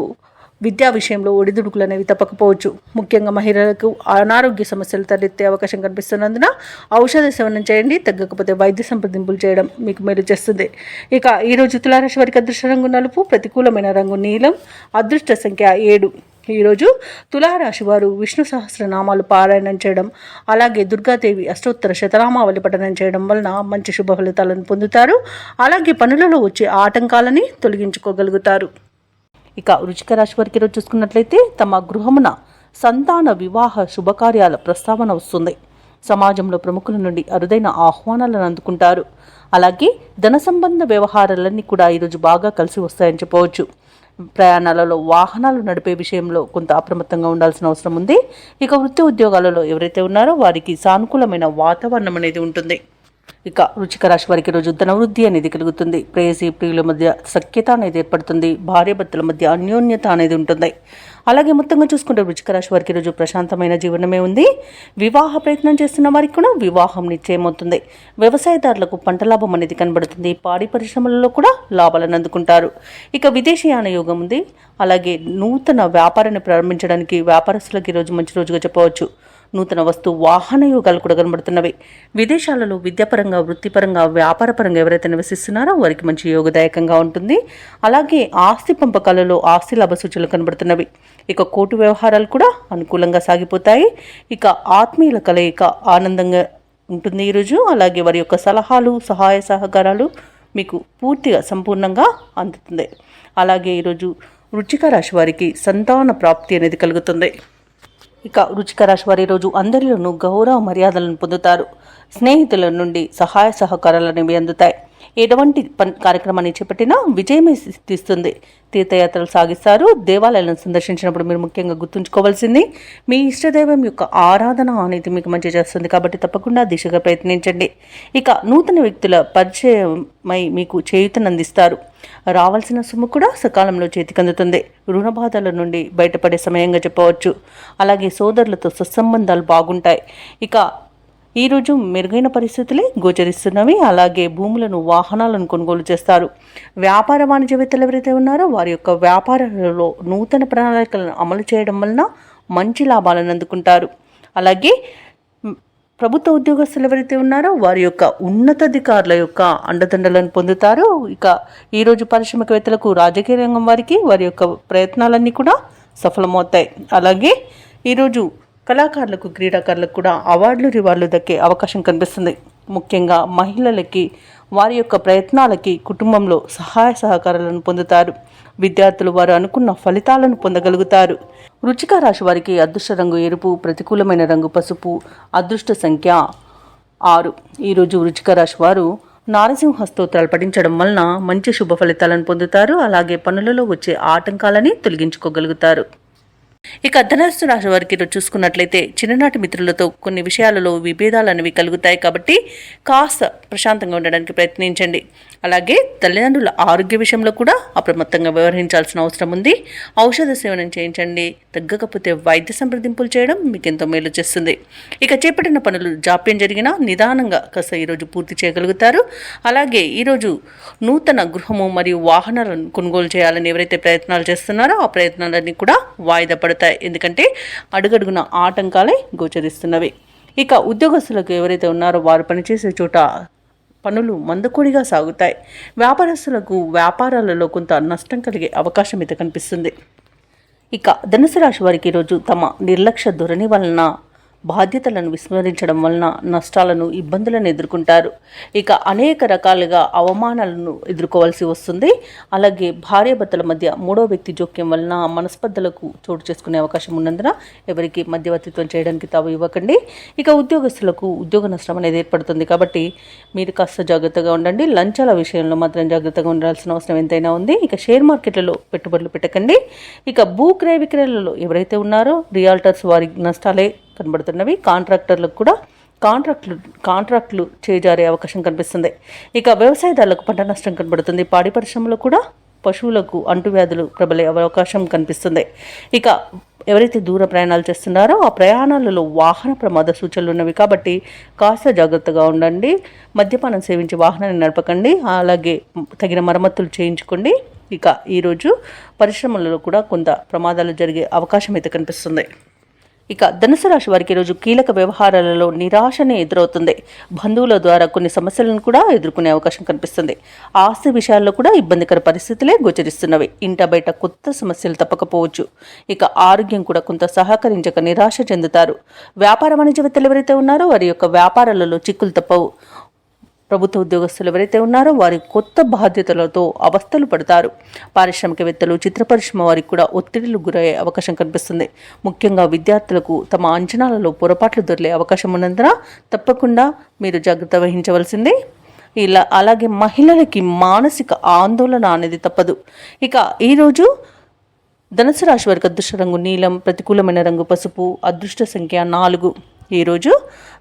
విద్యా విషయంలో ఒడిదుడుకులు అనేవి తప్పకపోవచ్చు. ముఖ్యంగా మహిళలకు అనారోగ్య సమస్యలు తలెత్తే అవకాశం కనిపిస్తున్నందున ఔషధ సేవనం చేయండి. తగ్గకపోతే వైద్య సంప్రదింపులు చేయడం మీకు మేలు చేస్తుంది. ఇక ఈరోజు తులారాశి వారికి అదృష్ట రంగు నలుపు, ప్రతికూలమైన రంగు నీలం, అదృష్ట సంఖ్య 7. ఈరోజు తులారాశి వారు విష్ణు సహస్రనామాలు పారాయణం చేయడం, అలాగే దుర్గాదేవి అష్టోత్తర శతనామావళి పఠనం చేయడం వలన మంచి శుభ ఫలితాలను పొందుతారు. అలాగే పనులలో వచ్చే ఆటంకాలని తొలగించుకోగలుగుతారు. ఇక వృశ్చిక రాశి వారికి ఈరోజు చూసుకున్నట్లయితే తమ గృహమున సంతాన వివాహ శుభకార్యాల ప్రస్తావన వస్తుంది. సమాజంలో ప్రముఖుల నుండి అరుదైన ఆహ్వానాలను అందుకుంటారు. అలాగే ధన సంబంధ వ్యవహారాలన్నీ కూడా ఈరోజు బాగా కలిసి వస్తాయని చెప్పవచ్చు. ప్రయాణాలలో వాహనాలు నడిపే విషయంలో కొంత అప్రమత్తంగా ఉండాల్సిన అవసరం ఉంది. ఇక వృత్తి ఉద్యోగాలలో ఎవరైతే ఉన్నారో వారికి సానుకూలమైన వాతావరణం అనేది ఉంటుంది. ఇక వృశ్చిక రాశి వారికి రోజు ధనవృద్ధి అనేది కలుగుతుంది. ప్రేయసి ప్రియుల మధ్య సఖ్యత అనేది ఏర్పడుతుంది. భార్యాభర్తల మధ్య అన్యోన్యత అనేది ఉంటుంది. అలాగే మొత్తంగా చూసుకుంటే వృశ్చిక రాశి వారికి రోజు ప్రశాంతమైన జీవనమే ఉంది. వివాహ ప్రయత్నం చేస్తున్న వారికి కూడా వివాహం నిశ్చయమవుతుంది. వ్యవసాయదారులకు పంట లాభం అనేది కనబడుతుంది. పాడి పరిశ్రమలలో కూడా లాభాలను అందుకుంటారు. ఇక విదేశీయాన యోగం ఉంది. అలాగే నూతన వ్యాపారాన్ని ప్రారంభించడానికి వ్యాపారస్తులకు ఈరోజు మంచి రోజుగా చెప్పవచ్చు. నూతన వస్తు వాహన యోగాలు కూడా కనబడుతున్నవి. విదేశాలలో విద్యాపరంగా, వృత్తిపరంగా, వ్యాపారపరంగా ఎవరైతే నివసిస్తున్నారో వారికి మంచి యోగదాయకంగా ఉంటుంది. అలాగే ఆస్తి పంపకాలలో ఆస్తి లాభ సూచనలు కనబడుతున్నవి. ఇక కోర్టు వ్యవహారాలు కూడా అనుకూలంగా సాగిపోతాయి. ఇక ఆత్మీయుల కలయిక ఆనందంగా ఉంటుంది ఈరోజు. అలాగే వారి యొక్క సలహాలు, సహాయ సహకారాలు మీకు పూర్తిగా సంపూర్ణంగా అందుతుంది. అలాగే ఈరోజు వృశ్చిక రాశి వారికి సంతాన ప్రాప్తి అనేది కలుగుతుంది. ఇక వృశ్చిక రాశి వారి రోజు అందరిలోనూ గౌరవ మర్యాదలను పొందుతారు. స్నేహితుల నుండి సహాయ సహకారాలు అనేవి అందుతాయి. ఎటువంటి కార్యక్రమాన్ని చేపట్టినా విజయమే సిద్ధిస్తుంది. తీర్థయాత్రలు సాగిస్తారు. దేవాలయాలను సందర్శించినప్పుడు మీరు ముఖ్యంగా గుర్తుంచుకోవాల్సింది మీ ఇష్టదైవం యొక్క ఆరాధన అనేది మీకు మంచి చేస్తుంది. కాబట్టి తప్పకుండా దిశగా ప్రయత్నించండి. ఇక నూతన వ్యక్తుల పరిచయమై మీకు చేయూతనందిస్తారు. రావాల్సిన సొమ్ము కూడా సకాలంలో చేతికందుతుంది. రుణ బాధల నుండి బయటపడే సమయంగా చెప్పవచ్చు. అలాగే సోదరులతో సత్సంబంధాలు బాగుంటాయి. ఇక ఈరోజు మెరుగైన పరిస్థితులే గోచరిస్తున్నవి. అలాగే భూములను, వాహనాలను కొనుగోలు చేస్తారు. వ్యాపార వాణిజ్యవేత్తలు ఎవరైతే ఉన్నారో వారి యొక్క వ్యాపారాలలో నూతన ప్రణాళికలను అమలు చేయడం వలన మంచి లాభాలను అందుకుంటారు. అలాగే ప్రభుత్వ ఉద్యోగస్తులు ఎవరైతే ఉన్నారో వారి యొక్క ఉన్నతాధికారుల యొక్క అండదండలను పొందుతారు. ఇక ఈరోజు పారిశ్రామికవేత్తలకు, రాజకీయ రంగం వారికి వారి యొక్క ప్రయత్నాలన్నీ కూడా సఫలమవుతాయి. అలాగే ఈరోజు కళాకారులకు, క్రీడాకారులకు కూడా అవార్డులు, రివార్డులు దక్కే అవకాశం కనిపిస్తుంది. ముఖ్యంగా మహిళలకి వారి యొక్క ప్రయత్నాలకి కుటుంబంలో సహాయ సహకారాలను పొందుతారు. విద్యార్థులు వారు అనుకున్న ఫలితాలను పొందగలుగుతారు. వృశ్చిక రాశి వారికి అదృష్ట రంగు ఎరుపు, ప్రతికూలమైన రంగు పసుపు, అదృష్ట సంఖ్య 6. ఈరోజు వృశ్చిక రాశి వారు నారసింహ స్తోత్రాలు పఠించడం వలన మంచి శుభ ఫలితాలను పొందుతారు. అలాగే పనులలో వచ్చే ఆటంకాలని తొలగించుకోగలుగుతారు. ఇక ధనస్సు రాశి వారికి చూసుకున్నట్లయితే చిన్ననాటి మిత్రులతో కొన్ని విషయాలలో విభేదాలు అనేవి కలుగుతాయి. కాబట్టి కాస్త ప్రశాంతంగా ఉండడానికి ప్రయత్నించండి. అలాగే తల్లిదండ్రుల ఆరోగ్య విషయంలో కూడా అప్రమత్తంగా వ్యవహరించాల్సిన అవసరం ఉంది. ఔషధ సేవనం చేయించండి. తగ్గకపోతే వైద్య సంప్రదింపులు చేయడం మీకు ఎంతో మేలు చేస్తుంది. ఇక చేపట్టిన పనులు జాప్యం జరిగినా నిదానంగా కాస్త ఈరోజు పూర్తి చేయగలుగుతారు. అలాగే ఈరోజు నూతన గృహము మరియు వాహనాలను కొనుగోలు చేయాలని ఎవరైతే ప్రయత్నాలు చేస్తున్నారో ఆ ప్రయత్నాలన్నీ కూడా వాయిదా పడతాయి. ఎందుకంటే అడుగడుగున ఆటంకాలే గోచరిస్తున్నవి. ఇక ఉద్యోగస్తులకు ఎవరైతే ఉన్నారో వారు పనిచేసే చోట పనులు మందకొడిగా సాగుతాయి. వ్యాపారస్తులకు వ్యాపారాలలో కొంత నష్టం కలిగే అవకాశం అయితే కనిపిస్తుంది. ఇక ధనుసు రాశి వారికి ఈరోజు తమ నిర్లక్ష్య ధోరణి వలన బాధ్యతలను విస్మరించడం వలన నష్టాలను, ఇబ్బందులను ఎదుర్కొంటారు. ఇక అనేక రకాలుగా అవమానాలను ఎదుర్కోవాల్సి వస్తుంది. అలాగే భార్యాభర్తల మధ్య మూడో వ్యక్తి జోక్యం వలన మనస్పర్ధలకు చోటు చేసుకునే అవకాశం ఉన్నందున ఎవరికి మధ్యవర్తిత్వం చేయడానికి తావు ఇవ్వకండి. ఇక ఉద్యోగస్తులకు ఉద్యోగ నష్టం అనేది ఏర్పడుతుంది. కాబట్టి మీరు కాస్త జాగ్రత్తగా ఉండండి. లంచాల విషయంలో మాత్రం జాగ్రత్తగా ఉండాల్సిన అవసరం ఎంతైనా ఉంది. ఇక షేర్ మార్కెట్లలో పెట్టుబడులు పెట్టకండి. ఇక భూ క్రయ విక్రయాలలో ఎవరైతే ఉన్నారో రియాల్టర్స్ వారి నష్టాలే కనబడుతున్నవి. కాంట్రాక్టర్లకు కూడా కాంట్రాక్టులు చేజారే అవకాశం కనిపిస్తుంది. ఇక వ్యవసాయదారులకు పంట నష్టం కనబడుతుంది. పాడి పరిశ్రమలో కూడా పశువులకు అంటువ్యాధులు ప్రబలే అవకాశం కనిపిస్తుంది. ఇక ఎవరైతే దూర ప్రయాణాలు చేస్తున్నారో ఆ ప్రయాణాలలో వాహన ప్రమాద సూచనలు ఉన్నవి. కాబట్టి కాస్త జాగ్రత్తగా ఉండండి. మద్యపానం సేవించి వాహనాన్ని నడపకండి. అలాగే తగిన మరమ్మతులు చేయించుకోండి. ఇక ఈరోజు పరిశ్రమలలో కూడా కొంత ప్రమాదాలు జరిగే అవకాశం అయితే కనిపిస్తుంది. ఇక ధనుసు రాశి వారికి ఈరోజు కీలక వ్యవహారాలలో నిరాశనే ఎదురవుతుంది. బంధువుల ద్వారా కొన్ని సమస్యలను కూడా ఎదుర్కొనే అవకాశం కనిపిస్తుంది. ఆస్తి విషయాల్లో కూడా ఇబ్బందికర పరిస్థితులే గోచరిస్తున్నవి. ఇంట బయట కొత్త సమస్యలు తప్పకపోవచ్చు. ఇక ఆరోగ్యం కూడా కొంత సహకరించక నిరాశ చెందుతారు. వ్యాపార వాణిజ్యవేత్తలు ఎవరైతే ఉన్నారో వారి యొక్క వ్యాపారాలలో చిక్కులు తప్పవు. ప్రభుత్వ ఉద్యోగస్తులు ఎవరైతే ఉన్నారో వారి కొత్త బాధ్యతలతో అవస్థలు పడతారు. పారిశ్రామికవేత్తలు, చిత్ర పరిశ్రమ వారికి కూడా ఒత్తిడిలు గురయ్యే అవకాశం కనిపిస్తుంది. ముఖ్యంగా విద్యార్థులకు తమ అంచనాలలో పొరపాట్లు దొరికే అవకాశం ఉన్నందున తప్పకుండా మీరు జాగ్రత్త వహించవలసిందే. అలాగే మహిళలకి మానసిక ఆందోళన అనేది తప్పదు. ఇక ఈరోజు ధనుసు రాశి వారికి అదృష్ట రంగు నీలం, ప్రతికూలమైన రంగు పసుపు, అదృష్ట సంఖ్య 4. ఈరోజు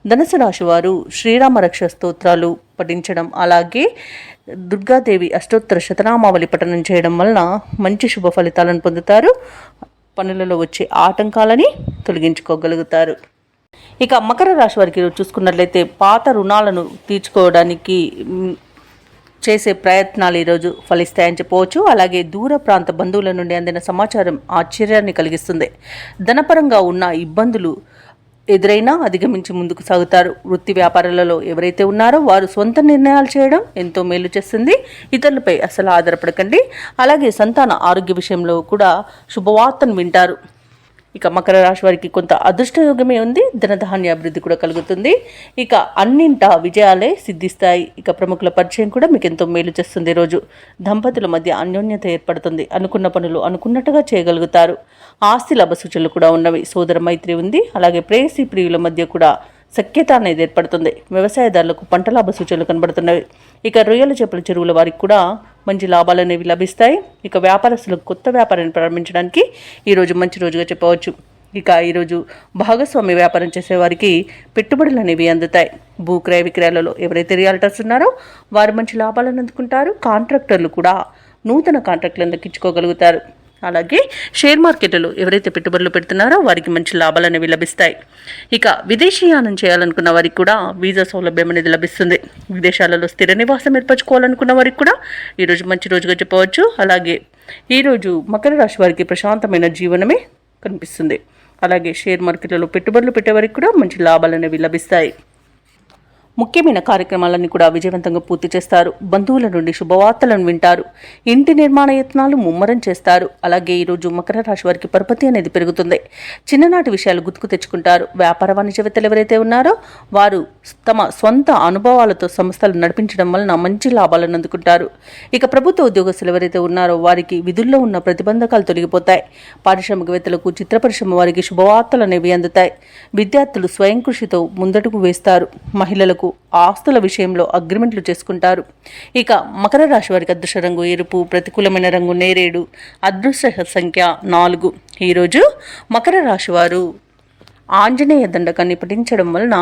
ధనుసు రాశి వారు శ్రీరామ రక్ష స్తోత్రాలు పఠించడం, అలాగే దుర్గాదేవి అష్టోత్తర శతనామావళి పఠనం చేయడం వలన మంచి శుభ ఫలితాలను పొందుతారు. పనులలో వచ్చే ఆటంకాలని తొలగించుకోగలుగుతారు. ఇక మకర రాశి వారికి చూసుకున్నట్లయితే పాత రుణాలను తీర్చుకోవడానికి చేసే ప్రయత్నాలు ఈరోజు ఫలిస్తాయని చెప్పవచ్చు. అలాగే దూర ప్రాంత బంధువుల నుండి అందిన సమాచారం ఆశ్చర్యాన్ని కలిగిస్తుంది. ధనపరంగా ఉన్న ఇబ్బందులు ఎదురైనా అధిగమించి ముందుకు సాగుతారు. వృత్తి వ్యాపారాలలో ఎవరైతే ఉన్నారో వారు సొంత నిర్ణయాలు చేయడం ఎంతో మేలు చేస్తుంది. ఇతరులపై అసలు ఆధారపడకండి. అలాగే సంతాన ఆరోగ్య విషయంలో కూడా శుభవార్తను వింటారు. ఇక మకర రాశి వారికి కొంత అదృష్టయోగమే ఉంది. ధనధాన్య అభివృద్ధి కూడా కలుగుతుంది. ఇక అన్నింటా విజయాలే సిద్ధిస్తాయి. ఇక ప్రముఖుల పరిచయం కూడా మీకు ఎంతో మేలు చేస్తుంది. రోజు దంపతుల మధ్య అన్యోన్యత ఏర్పడుతుంది. అనుకున్న పనులు అనుకున్నట్టుగా చేయగలుగుతారు. ఆస్తి లాభ సూచనలు కూడా ఉన్నవి. సోదర మైత్రి ఉంది. అలాగే ప్రేయసీ ప్రియుల మధ్య కూడా సఖ్యత అనేది ఏర్పడుతుంది. వ్యవసాయదారులకు పంట లాభ సూచనలు కనబడుతున్నవి. ఇక రొయ్యల చేపల చెరువుల వారికి కూడా మంచి లాభాలు అనేవి లభిస్తాయి. ఇక వ్యాపారస్తులకు కొత్త వ్యాపారాన్ని ప్రారంభించడానికి ఈరోజు మంచి రోజుగా చెప్పవచ్చు. ఇక ఈరోజు భాగస్వామ్య వ్యాపారం చేసేవారికి పెట్టుబడులు అనేవి అందుతాయి. భూక్రయ విక్రయాలలో ఎవరైతే రియాల్టర్స్ ఉన్నారో వారు మంచి లాభాలను అందుకుంటారు. కాంట్రాక్టర్లు కూడా నూతన కాంట్రాక్టులను దక్కించుకోగలుగుతారు. అలాగే షేర్ మార్కెట్లో ఎవరైతే పెట్టుబడులు పెడుతున్నారో వారికి మంచి లాభాలు అనేవి లభిస్తాయి. ఇక విదేశీయానం చేయాలనుకున్న వారికి కూడా వీసా సౌలభ్యం అనేది లభిస్తుంది. విదేశాలలో స్థిర నివాసం ఏర్పరచుకోవాలనుకున్న వారికి కూడా ఈరోజు మంచి రోజుగా చెప్పవచ్చు. అలాగే ఈరోజు మకర రాశి వారికి ప్రశాంతమైన జీవనమే కనిపిస్తుంది. అలాగే షేర్ మార్కెట్లలో పెట్టుబడులు పెట్టేవారికి కూడా మంచి లాభాలు అనేవి లభిస్తాయి. ముఖ్యమైన కార్యక్రమాలన్నీ కూడా విజయవంతంగా పూర్తి చేస్తారు. బంధువుల నుండి శుభవార్తలను వింటారు. ఇంటి నిర్మాణ యత్నాలు ముమ్మరం చేస్తారు. అలాగే ఈరోజు మకర రాశి వారికి పరపతి అనేది పెరుగుతుంది. చిన్ననాటి విషయాలు గుర్తుకు తెచ్చుకుంటారు. వ్యాపార వాణిజ్యవేత్తలు ఎవరైతే ఉన్నారో వారు తమ సొంత అనుభవాలతో సంస్థలు నడిపించడం వలన మంచి లాభాలను అందుకుంటారు. ఇక ప్రభుత్వ ఉద్యోగస్తులు ఎవరైతే ఉన్నారో వారికి విధుల్లో ఉన్న ప్రతిబంధకాలు తొలగిపోతాయి. పారిశ్రామికవేత్తలకు, చిత్ర పరిశ్రమ వారికి శుభవార్తలు అనేవి అందుతాయి. విద్యార్థులు స్వయం కృషితో ముందడుగు వేస్తారు. మహిళలకు ఆస్తుల విషయంలో అగ్రిమెంట్లు చేసుకుంటారు. ఇక మకర రాశి వారికి అదృష్ట రంగు ఎరుపు, ప్రతికూలమైన రంగు నేరేడు, అదృష్ట సంఖ్య 4. ఈరోజు మకర రాశి వారు ఆంజనేయ దండకాన్ని పఠించడం వలన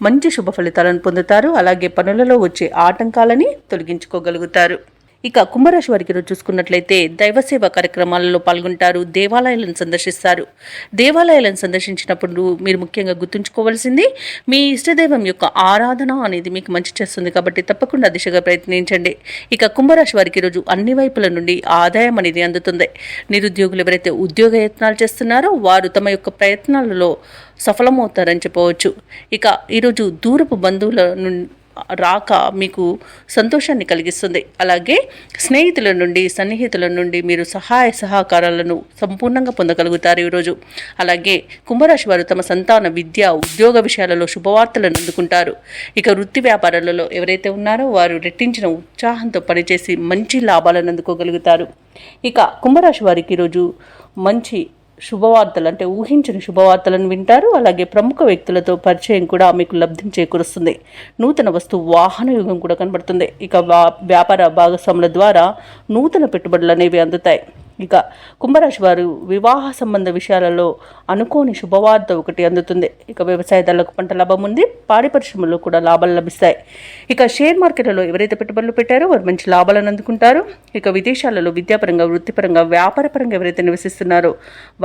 మంచి శుభ ఫలితాలను పొందుతారు. అలాగే పనులలో వచ్చే ఆటంకాలని తొలగించుకోగలుగుతారు. ఇక కుంభరాశి వారికి ఈరోజు చూసుకున్నట్లయితే దైవసేవ కార్యక్రమాలలో పాల్గొంటారు. దేవాలయాలను సందర్శిస్తారు. దేవాలయాలను సందర్శించినప్పుడు మీరు ముఖ్యంగా గుర్తుంచుకోవాల్సింది మీ ఇష్టదైవం యొక్క ఆరాధన అనేది మీకు మంచి చేస్తుంది. కాబట్టి తప్పకుండా దిశగా ప్రయత్నించండి. ఇక కుంభరాశి వారికి ఈరోజు అన్ని వైపుల నుండి ఆదాయం అనేది అందుతుంది. నిరుద్యోగులు ఎవరైతే ఉద్యోగ యత్నాలు చేస్తున్నారో వారు తమ యొక్క ప్రయత్నాలలో సఫలమవుతారని చెప్పవచ్చు. ఇక ఈరోజు దూరపు బంధువుల నుండి రాక మీకు సంతోషాన్ని కలిగిస్తుంది. అలాగే స్నేహితుల నుండి, సన్నిహితుల నుండి మీరు సహాయ సహకారాలను సంపూర్ణంగా పొందగలుగుతారు ఈరోజు. అలాగే కుంభరాశి వారు తమ సంతాన విద్య, ఉద్యోగ విషయాలలో శుభవార్తలను అందుకుంటారు. ఇక వృత్తి వ్యాపారాలలో ఎవరైతే ఉన్నారో వారు రెట్టించిన ఉత్సాహంతో పనిచేసి మంచి లాభాలను అందుకోగలుగుతారు. ఇక కుంభరాశి వారికి ఈరోజు మంచి శుభవార్తలు అంటే ఊహించిన శుభవార్తలను వింటారు. అలాగే ప్రముఖ వ్యక్తులతో పరిచయం కూడా మీకు లబ్ధిని చేకూరుస్తుంది. నూతన వాహన యుగం కూడా కనబడుతుంది. ఇక వ్యాపార భాగస్వాముల ద్వారా నూతన పెట్టుబడులు అనేవి అందుతాయి. ఇక కుంభరాశి వారు వివాహ సంబంధ విషయాలలో అనుకోని శుభవార్త ఒకటి అందుతుంది. ఇక వ్యవసాయదారులకు పంట లాభం ఉంది. పాడి పరిశ్రమలో కూడా లాభాలు లభిస్తాయి. ఇక షేర్ మార్కెట్లలో ఎవరైతే పెట్టుబడులు పెట్టారో వారు మంచి లాభాలను అందుకుంటారు. ఇక విదేశాలలో విద్యాపరంగా, వృత్తిపరంగా, వ్యాపారపరంగా ఎవరైతే నివసిస్తున్నారో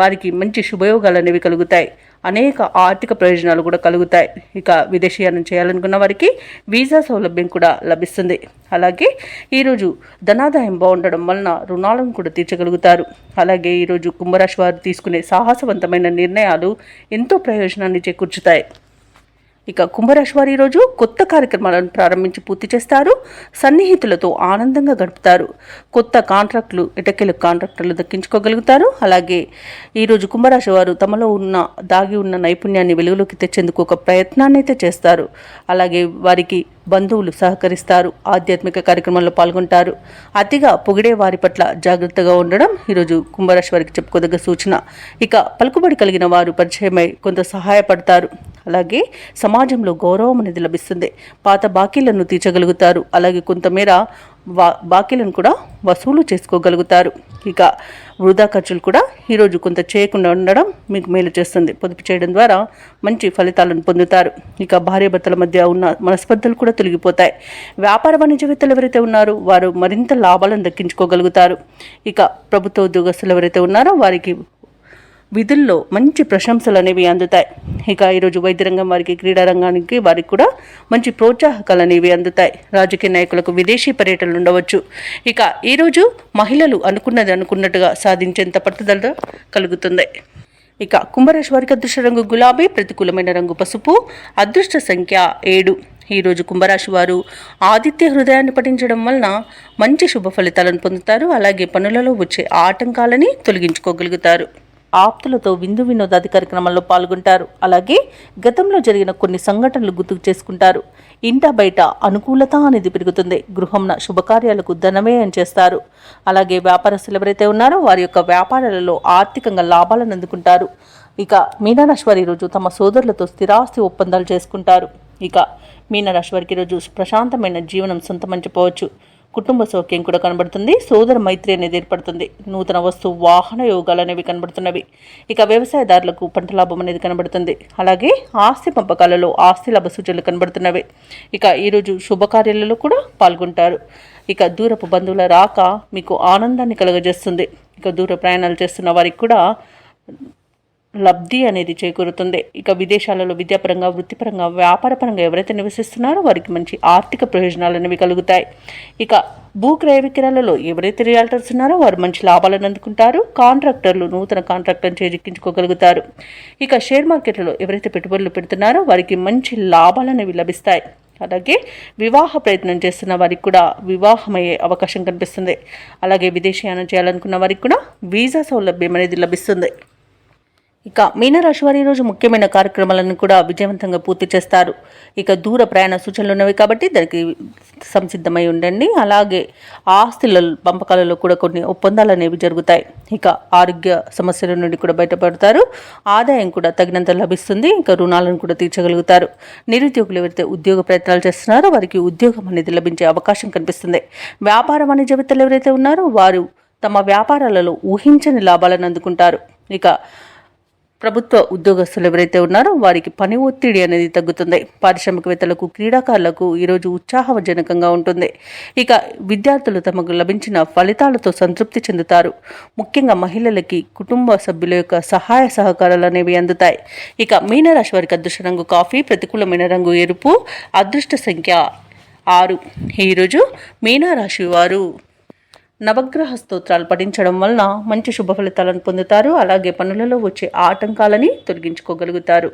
వారికి మంచి శుభయోగాలు అనేవి కలుగుతాయి. అనేక ఆర్థిక ప్రయోజనాలు కూడా కలుగుతాయి. ఇక విదేశీయానం చేయాలనుకున్న వారికి వీసా సౌలభ్యం కూడా లభిస్తుంది. అలాగే ఈరోజు ధనాదాయం బాగుండడం వలన రుణాలను కూడా తీర్చగలుగుతారు. అలాగే ఈరోజు కుంభరాశి వారు తీసుకునే సాహసవంతమైన నిర్ణయాలు ఎంతో ప్రయోజనాన్ని చేకూర్చుతాయి. ఇక కుంభరాశి వారు ఈరోజు కొత్త కార్యక్రమాలను ప్రారంభించి పూర్తి చేస్తారు. సన్నిహితులతో ఆనందంగా గడుపుతారు. కొత్త కాంట్రాక్టులు, ఎటకెలు కాంట్రాక్టర్లు దక్కించుకోగలుగుతారు. అలాగే ఈరోజు కుంభరాశి వారు తమలో దాగి ఉన్న నైపుణ్యాన్ని వెలుగులోకి తెచ్చేందుకు ఒక ప్రయత్నాన్ని అయితే చేస్తారు. అలాగే వారికి బంధువులు సహకరిస్తారు. ఆధ్యాత్మిక కార్యక్రమాల్లో పాల్గొంటారు. అతిగా పొగిడే వారి పట్ల జాగ్రత్తగా ఉండడం ఈరోజు కుంభరాశి వారికి చెప్పుకోదగ్గ సూచన. ఇక పలుకుబడి కలిగిన వారు పరిచయమై కొంత సహాయపడతారు. అలాగే సమాజంలో గౌరవం అనేది లభిస్తుంది. పాత బాకీలను తీర్చగలుగుతారు. అలాగే కొంతమేర బాకీలను కూడా వసూలు చేసుకోగలుగుతారు. ఇక వృధా ఖర్చులు కూడా ఈరోజు కొంత చేయకుండా ఉండడం మీకు మేలు చేస్తుంది. పొదుపు చేయడం ద్వారా మంచి ఫలితాలను పొందుతారు. ఇక భార్యాభర్తల మధ్య ఉన్న మనస్పర్ధలు కూడా తొలగిపోతాయి. వ్యాపార వాణిజ్యవేత్తలు ఎవరైతే ఉన్నారో వారు మరింత లాభాలను దక్కించుకోగలుగుతారు. ఇక ప్రభుత్వ ఉద్యోగస్తులు ఎవరైతే ఉన్నారో వారికి విధుల్లో మంచి ప్రశంసలు అనేవి అందుతాయి. ఇక ఈరోజు వైద్య రంగం వారికి, క్రీడా రంగానికి వారికి కూడా మంచి ప్రోత్సాహకాలు అనేవి అందుతాయి. రాజకీయ నాయకులకు విదేశీ పర్యటనలు ఉండవచ్చు. ఇక ఈరోజు మహిళలు అనుకున్నట్టుగా సాధించేంత పట్టుదల కలుగుతుంది. ఇక కుంభరాశి వారికి అదృష్ట రంగు గులాబీ, ప్రతికూలమైన రంగు పసుపు, అదృష్ట సంఖ్య 7. ఈరోజు కుంభరాశి వారు ఆదిత్య హృదయాన్ని పఠించడం వలన మంచి శుభ ఫలితాలను పొందుతారు. అలాగే పనులలో వచ్చే ఆటంకాలని తొలగించుకోగలుగుతారు. ఆప్తులతో విందు వినోదాది కార్యక్రమాల్లో పాల్గొంటారు. అలాగే గతంలో జరిగిన కొన్ని సంఘటనలు గుర్తుకు చేసుకుంటారు. ఇంట బయట అనుకూలత అనేది పెరుగుతుంది. గృహంన శుభకార్యాలకు ధనవ్యయం చేస్తారు. అలాగే వ్యాపారస్తులు ఎవరైతే ఉన్నారో వారి యొక్క వ్యాపారాలలో ఆర్థికంగా లాభాలను అందుకుంటారు. ఇక మీనరాశి వారి ఈరోజు తమ సోదరులతో స్థిరాస్తి ఒప్పందాలు చేసుకుంటారు. ఇక మీనరాశి వారికి ఈరోజు ప్రశాంతమైన జీవనం సొంతమని చెప్పవచ్చు. కుటుంబ సౌఖ్యం కూడా కనబడుతుంది. సోదర మైత్రి అనేది ఏర్పడుతుంది. నూతన వస్తు వాహన యోగాలు అనేవి కనబడుతున్నవి. ఇక వ్యవసాయదారులకు పంట లాభం అనేది కనబడుతుంది. అలాగే ఆస్తి పంపకాలలో ఆస్తి లాభ సూచనలు కనబడుతున్నవి. ఇక ఈరోజు శుభకార్యాలలో కూడా పాల్గొంటారు. ఇక దూరపు బంధువుల రాక మీకు ఆనందాన్ని కలుగజేస్తుంది. ఇక దూర ప్రయాణాలు చేస్తున్న వారికి కూడా లబ్ధి అనేది చేకూరుతుంది. ఇక విదేశాలలో విద్యాపరంగా, వృత్తిపరంగా, వ్యాపారపరంగా ఎవరైతే నివసిస్తున్నారో వారికి మంచి ఆర్థిక ప్రయోజనాలు అనేవి కలుగుతాయి. ఇక భూ క్రయ విక్రయాలలో ఎవరైతే రియాల్టర్స్ ఉన్నారో వారు మంచి లాభాలను అందుకుంటారు. కాంట్రాక్టర్లు నూతన కాంట్రాక్టర్ను చేజిక్కించుకోగలుగుతారు. ఇక షేర్ మార్కెట్లలో ఎవరైతే పెట్టుబడులు పెడుతున్నారో వారికి మంచి లాభాలు అనేవి లభిస్తాయి. అలాగే వివాహ ప్రయత్నం చేస్తున్న వారికి కూడా వివాహమయ్యే అవకాశం కనిపిస్తుంది. అలాగే విదేశీయానం చేయాలనుకున్న వారికి కూడా వీసా సౌలభ్యం అనేది లభిస్తుంది. ఇక మీనరాశి వారి ఈరోజు ముఖ్యమైన కార్యక్రమాలను కూడా విజయవంతంగా పూర్తి చేస్తారు. ఇక దూర ప్రయాణ సూచనలు ఉన్నవి కాబట్టి దానికి సంసిద్ధమై ఉండండి. అలాగే ఆస్తుల పంపకాలలో కూడా కొన్ని ఒప్పందాలు అనేవి జరుగుతాయి. ఇక ఆరోగ్య సమస్యల నుండి కూడా బయటపడతారు. ఆదాయం కూడా తగినంత లభిస్తుంది. ఇక రుణాలను కూడా తీర్చగలుగుతారు. నిరుద్యోగులు ఎవరైతే ఉద్యోగ ప్రయత్నాలు చేస్తున్నారో వారికి ఉద్యోగం అనేది లభించే అవకాశం కనిపిస్తుంది. వ్యాపార వాణిజ్యవేత్తలు ఎవరైతే ఉన్నారో వారు తమ వ్యాపారాలలో ఊహించని లాభాలను అందుకుంటారు. ఇక ప్రభుత్వ ఉద్యోగస్తులు ఎవరైతే ఉన్నారో వారికి పని ఒత్తిడి అనేది తగ్గుతుంది. పారిశ్రామికవేత్తలకు, క్రీడాకారులకు ఈరోజు ఉత్సాహజనకంగా ఉంటుంది. ఇక విద్యార్థులు తమకు లభించిన ఫలితాలతో సంతృప్తి చెందుతారు. ముఖ్యంగా మహిళలకి కుటుంబ సభ్యుల యొక్క సహాయ సహకారాలు అనేవి అందుతాయి. ఇక మీనరాశి వారికి అదృష్ట రంగు కాఫీ, ప్రతికూలమైన రంగు ఎరుపు, అదృష్ట సంఖ్య 6. ఈరోజు మీనరాశి వారు నవగ్రహ స్తోత్రాలు పఠించడం వలన మంచి శుభ ఫలితాలను పొందుతారు. అలాగే పనులలో వచ్చే ఆటంకాలని తొలగించుకోగలుగుతారు.